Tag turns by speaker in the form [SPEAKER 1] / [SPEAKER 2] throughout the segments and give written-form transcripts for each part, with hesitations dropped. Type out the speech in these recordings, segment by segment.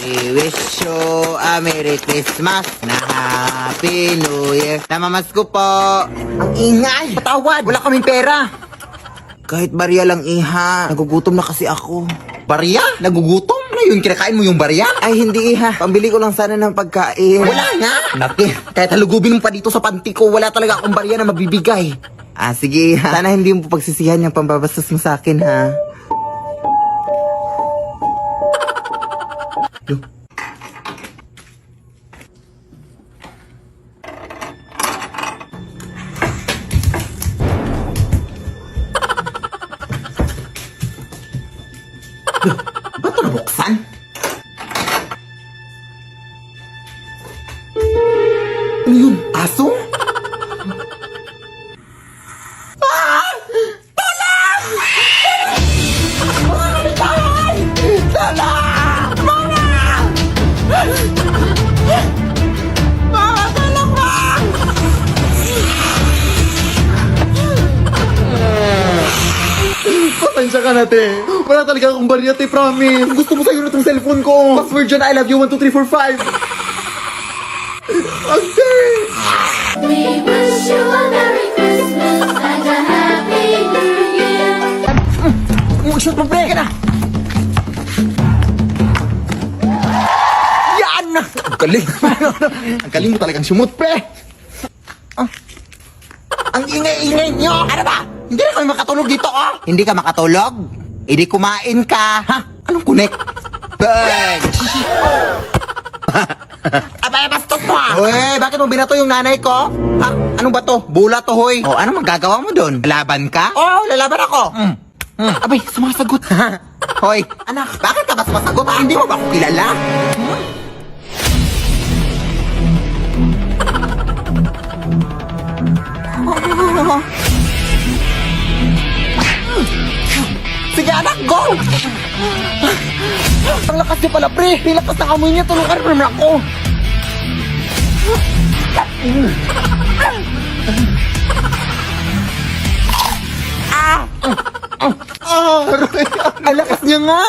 [SPEAKER 1] We wish you a Merry Christmas na Happy New Year. Namamasko po. Ang ingay. Patawad. Wala kaming pera. Kahit barya lang, iha. Nagugutom na kasi ako. Barya? Nagugutom? Na yun, kinakain mo yung barya? Ay, hindi, iha. Pambili ko lang sana ng pagkain. Wala nga. Naki, kahit halugubin mo pa dito sa panty ko, wala talaga akong barya na mabibigay. Sige, iha. Sana hindi mo pagsisihan yung pambabastos mo sa akin, ha? Ba't ito nabuksan? Ano yun? Aso? Ah! Tulong! Mga kapitbahay! Tulong! Mga! Mga tulong mo! Pasensya ka na, te. Wala talaga akong barya, te, promise. Gusto mo sa'yo na itong cellphone ko. Password dyan, I love you, 1, 2, 3, 4, 5. Ate!
[SPEAKER 2] We wish you a Merry Christmas and a Happy New Year.
[SPEAKER 1] Shoot mo, pre! Ka na! Yan! Ang galing! Ang galing mo talagang sumut, pre! Ang ingay-ingay nyo! Ano ba? Hindi na kami makatulog dito, oh! Hindi ka makatulog? Hindi kumain ka! Ha? Anong connect? Bench! Abay, bastos mo, ah! Uy, bakit mo binato yung nanay ko? Ha? Ano ba to? Bula to, hoy! O, ano magagawa mo doon? Lalaban ka? Oo, lalaban ako! Abay, sumasagot! Hoy, anak, bakit ka ba sumasagot? Hindi mo ba ako kilala? Sige, anak, go! Ang lakas niya pala, pre! Ang lakas ng amoy niya, tulungan rin naman ako! Ang lakas niya nga!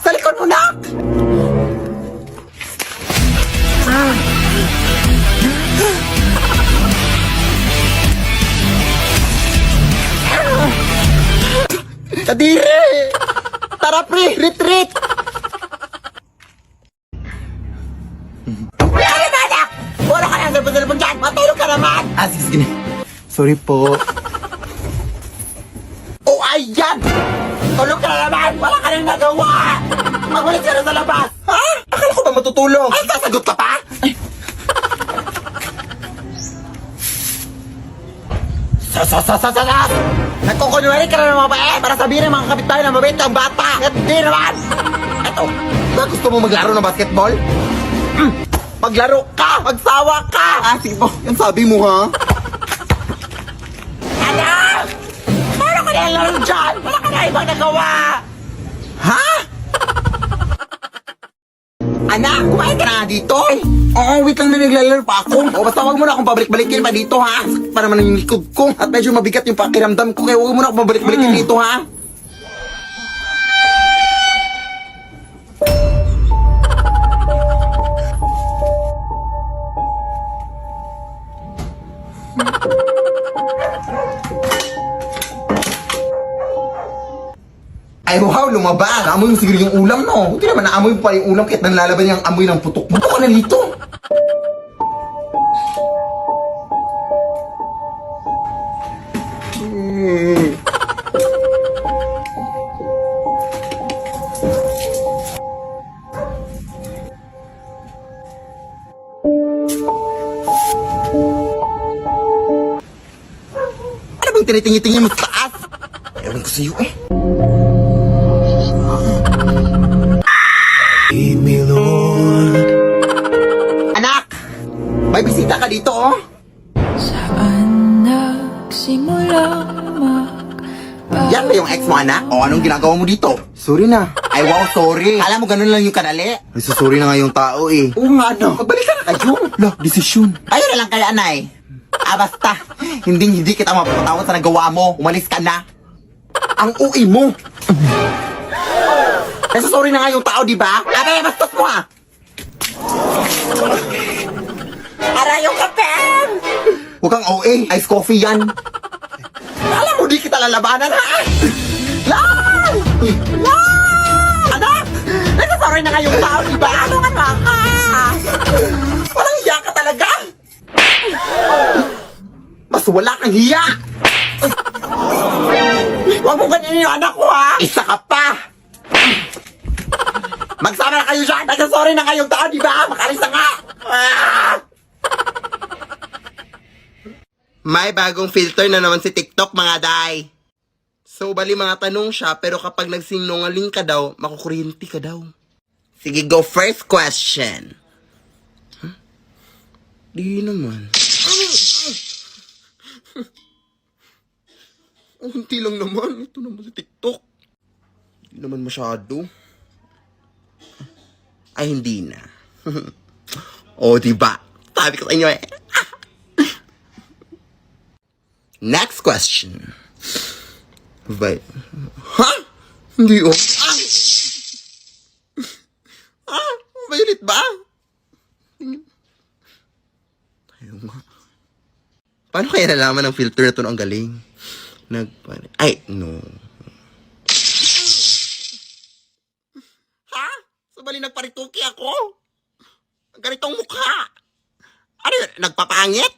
[SPEAKER 1] Sa likod mo, nak! Kadiri! Tara, pre! Retreat! Ano ba, anak? Wala ka nang dalpon dyan! Matulog ka naman! Sige. Sorry po. Oh, ayan! Tulog ka na naman! Wala ka nang nagawa! Magulit ka na sa labas! Ha? Akala ko ba matutulog? Ay, sasagot ka pa? Ay. Sasasasasas! Nagkukunwari ka na ng mga bae para sabihin ng mga kapitbahay na mabait ang bata! At di naman! Eto, ba gusto mo maglaro ng basketball? Maglaro ka! Magsawa ka! Sige po, yan sabi mo, ha? Anak! Paano ka nilalaro dyan? Wala ka na ibang nagawa! Ha? Anak, kumain ka na dito? Oo, wait lang na naglalaro pa ako. O, basta wag mo na akong pabalik-balikin pa dito, ha? Para naman yung likod ko. At medyo mabigat yung pakiramdam ko. Kaya wag mo na akong pabalik-balikin dito, ha? Ay, wow, lumabas. Naamoy mo siguro yung ulam, no? Hindi naman naamoy mo pa yung ulam kahit nanlalaban yung amoy ng putok. Buto ka na dito. Ano bang tinitingin-tingin mo sa taas? Ewan ko sa'yo, eh. Lead me, Lord. Anak! May bisita ka dito, oh.
[SPEAKER 2] Saan nagsimula
[SPEAKER 1] Yan ba yung ex mo, anak? O anong ginagawa mo dito? Sorry na. Ay, wow, sorry. Alam mo, ganun lang yung kadali. Ay, sorry na nga yung tao eh. Oo nga, ano. Magbalik ka na kayo. Lah, desisyon. Ayun na lang kaya, anay. Basta. Hindi kita mapapatawad sa nagawa mo. Umalis ka na. Ang ui mo. Kasi sorry na nga yung tao, di ba? Abay, bastos mo ah. Aray yung kape! Huwag kang OA. Ice coffee yan. Alam mo, di kita lalabanan ha? Lang! Lang! Anak! Nagsasorry na nga yung tao, di ba? Ano nga ka? Walang hiya ka talaga! Mas wala kang hiya! Huwag mo ganyan yung anak ko ha! Isa ka pa! Magsama na kayo dyan! Nagsasorry na kayong tao, di ba? Makalis na nga! Ah! May bagong filter na naman si TikTok, mga day. So, bali mga tanong siya, pero kapag nagsinungaling ka daw, makukuryente ka daw. Sige, go first question. Huh? Di naman. Unti lang naman. Ito naman si TikTok. Di naman masyado. Ay, hindi na. O, diba? Sabi ko sa inyo eh. Next question. Wait. Ha? Hindi oh. Violet ba? Ayaw nga. Paano kaya nalaman ng filter na ito ang galing? Ay, no. Ha? So, bali nagparituki ako? Ganitong mukha. Ano yun? Nagpapangit?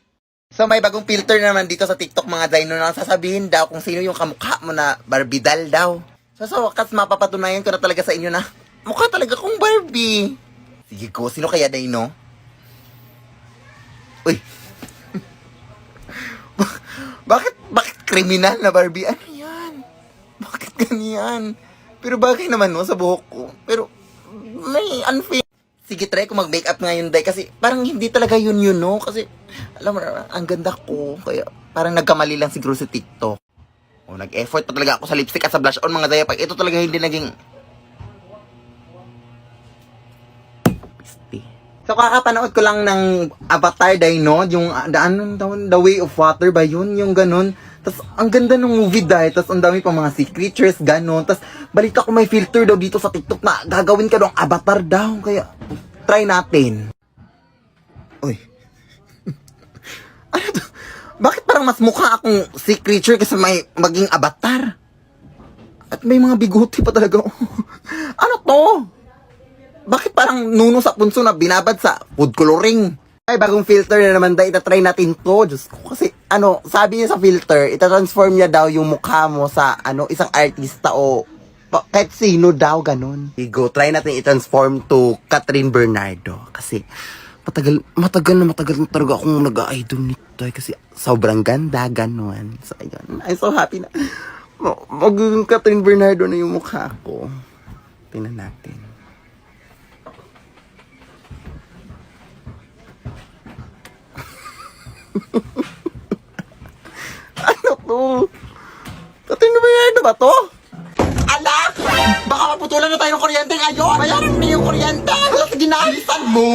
[SPEAKER 1] So, may bagong filter naman dito sa TikTok, mga Dino, na sasabihin daw kung sino yung kamukha mo na Barbidal daw. So, sa wakas, mapapatunayan ko na talaga sa inyo na mukha talaga kong Barbie. Sige ko, sino kaya, Dino? Uy. Bakit kriminal na Barbie? Ano yan? Bakit ganyan? Pero bagay naman, no, sa buhok ko. Pero, may unfair. Sige, try ko mag-makeup ngayon, Day, kasi parang hindi talaga yun, no? Kasi, alam mo, ang ganda ko. Kaya, parang nagkamali lang siguro sa TikTok. O, nag-effort pa talaga ako sa lipstick at sa blush on, mga Day. Pag ito talaga hindi naging... So, kakapanood ko lang ng Avatar, Day, no? Yung, The Way of Water ba yun? Yung ganun. Tapos, ang ganda ng movie, Day. Tapos, ang dami pa mga sea creatures, ganun. Tapos, balita ko may filter daw dito sa TikTok na gagawin ka daw ang avatar daw. Kaya, try natin. Uy. Ano to? Bakit parang mas mukha akong sea creature kasi may maging avatar? At may mga biguti pa talaga. Ano to? Bakit parang nuno sa punso na binabad sa food coloring? Ay, bagong filter na naman, Day. Itatry natin to. Diyos ko, kasi, sabi niya sa filter, itatransform niya daw yung mukha mo sa, isang artista o kahit sino daw, ganun. Go, try natin i-transform to Catherine Bernardo. Kasi, matagal na talaga akong nag-idol nito. Kasi, sobrang ganda, ganun. So, ayun. I'm so happy na. Magiging Catherine Bernardo na yung mukha ko. Tingnan natin. Ano to? Catherine Bernardo ba to? Alak! Baka maputulan na tayo ng kuryente ngayon! Bayaran mo yung kuryente! Ginalisan mo!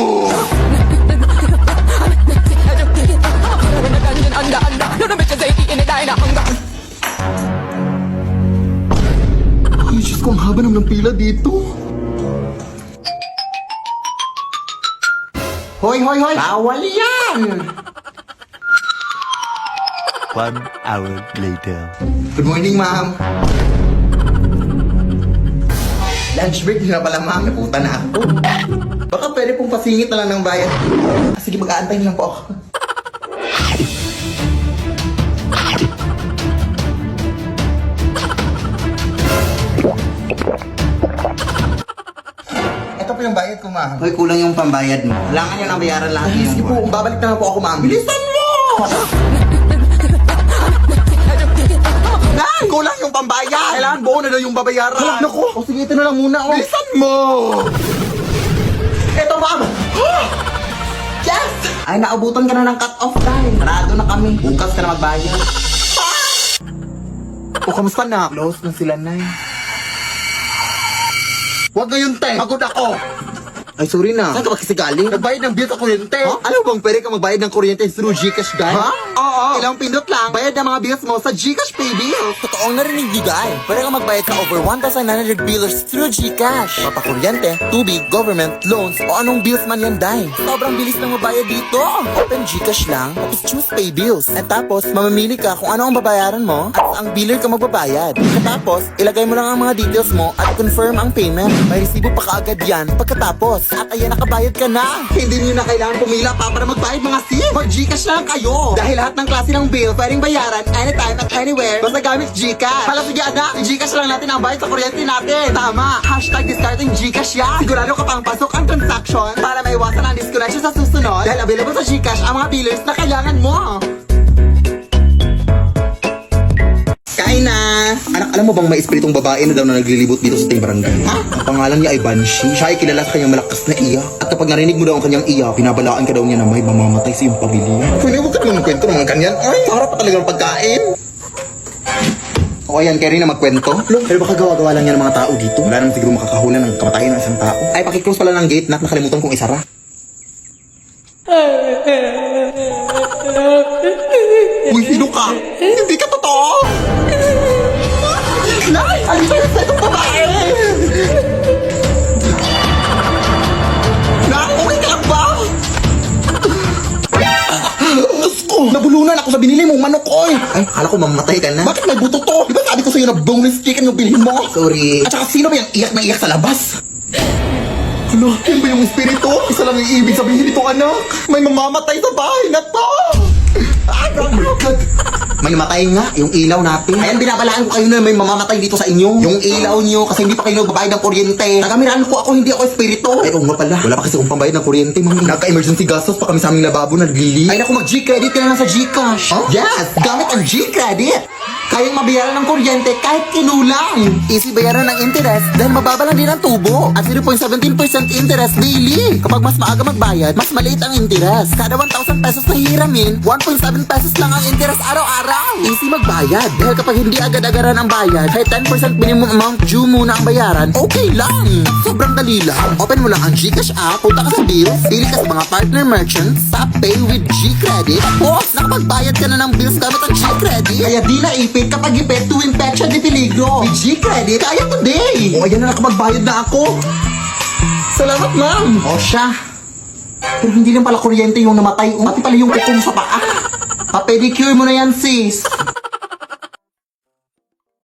[SPEAKER 1] Ay, Diyos ko, ang haba naman ng pila dito. Hoy! Bawal yan!
[SPEAKER 3] 1 hour later.
[SPEAKER 1] Good morning, ma'am. Lunch break na pala, ma'am. Napunta na ako. Baka pwede pong pasingit na lang ng bayad. Sige, mag-aantay lang po ako. Ito po yung bayad ko, ma'am. Hoy, kulang yung pambayad mo. Kailangan yan ang bayaran lahat yung sige po, babalik na lang po ako, ma'am. Bilisan mo! Nay! Kulang yung pambayad! Kailangan buo na daw yung babayaran! Halap na ko! O sige, ito na lang muna, oh! Bilisan mo! Ito, ma'am! Yes! Ay, naabutan ka na ng cut-off time. Sarado na kami. Bukas ka na magbayad. O, kamusta na? Close na sila, Nay.
[SPEAKER 4] Huwag ngayon, te. Pagod ako.
[SPEAKER 1] Ay, sorry na.
[SPEAKER 4] Saan ka ba kasi galing? Nagbayad ng bill sa kuryente.
[SPEAKER 1] Ha? Alam mo bang pwede ka magbayad ng kuryente through Gcash, guys?
[SPEAKER 4] Ha?
[SPEAKER 1] Oo. Ilang pindot lang, bayad ng mga bills mo sa Gcash Pay Bills.
[SPEAKER 5] Totoong narinig ni Guy. Pwede ka magbayad sa over 1,900 billers through GCash. Papakuryente, tubig, government, loans, o anong bills man yan, Day. Sobrang bilis na mabayad dito. Open GCash lang, tapos choose pay bills. At tapos, mamamili ka kung ano ang babayaran mo at ang biller ka magbabayad. Tapos, ilagay mo lang ang mga details mo at confirm ang payment. May resibo pa kaagad yan pagkatapos. At ayan, nakabayad ka na.
[SPEAKER 1] Hindi niyo na kailangan pumila pa para magbayad mga sim. Mag-Gcash lang kayo. Dahil lahat ng klase ng bill pwedeng bayaran anytime at anywhere basta gamit Gcash. Hala, sige anak, i-Gcash lang natin ang bayad sa kuryente natin. Tama. #discarding Gcash yan. Sigurado ka pang pasok ang transaction para maiwasan ang disconnection sa susunod. Dahil available sa Gcash ang mga billers na kailangan mo. Kain na! Anak, alam mo bang may espiritong babae na daw na naglilibot dito sa ating barangay? Ha? Ang pangalan niya ay Banshee. Siya ay kilala sa kanyang malakas na iyak. At kapag narinig mo daw ang kanyang iyak, pinabalaan ka daw niya na may mamamatay sa iyong pamilya. Pwede huwag ka naman magkwento ng mga ganyan. Ay, sarap pa talaga ng pagkain. O ayan, kaya rin na magkwento. Lo, pero baka gawa-gawa lang yan ng mga tao dito. Wala naman siguro makakahulan ng kamatayan ng isang tao. Ay, pakiclose pala ng gate, nakalimutan kong isara. Uy, sino ka? Hindi ka totoo! Nay! Alisa yung sa itong babae! Nay, okay ka lang ba? Diyos ko! Nabulunan ako sa binili mong manok, oy! Ay, kala ko mamatay ka na. Bakit may buto to? Di ba sabi ko sa'yo na boneless chicken yung bilhin mo? Sorry. At saka sino ba yung iyak na iyak sa labas? Ano? Yan ba yung espiritu? Isa lang yung ibig sabihin nito, anak. May mamamatay sa bahay na to! Ay, oh my God! May matay nga, yung ilaw natin. Ayan, binabalaan ko kayo na may mamamatay dito sa inyo. Yung ilaw nyo, kasi hindi pa kayo nagbabayad ng kuryente. Nagamiraan ko ako, hindi ako espiritu. Ay, oo nga pala. Wala pa kasi akong pambayad ng kuryente, mami. Nagka-emergency gastos pa kami sa aming lababo, naglili. Ay, naku, mag-G-credit ka na lang sa Gcash. Huh? Yes! Gamit ang G-credit! Kayang mabayaran ng kuryente kahit kinulang.
[SPEAKER 5] Easy bayaran ng interest dahil mababa lang din ang tubo. At 0.17% interest daily. Kapag mas maaga magbayad, mas maliit ang interest. Kada 1,000 pesos na hihiramin, 1.7 pesos lang ang interest araw-araw. Easy magbayad dahil kapag hindi agad-agaran ang bayad, kahit 10% minimum amount due muna ang bayaran, okay lang. Sobrang dali lang. Open mo lang ang Gcash app, punta ka sa bills, pili ka sa mga partner merchants, tap pay with G-Credit, tapos nakapagbayad ka na ng bills gamit ang G-Credit.
[SPEAKER 1] Kaya di naipit kapag ipit tuwing petsa di peligro. With G-Credit, kaya today. O, ayan na, nakapagbayad na ako. Salamat, ma'am. O, siya. Pero hindi lang pala kuryente yung namatay. Pati pala yung kukong sa paa. Pa-pedicure mo na yan, sis.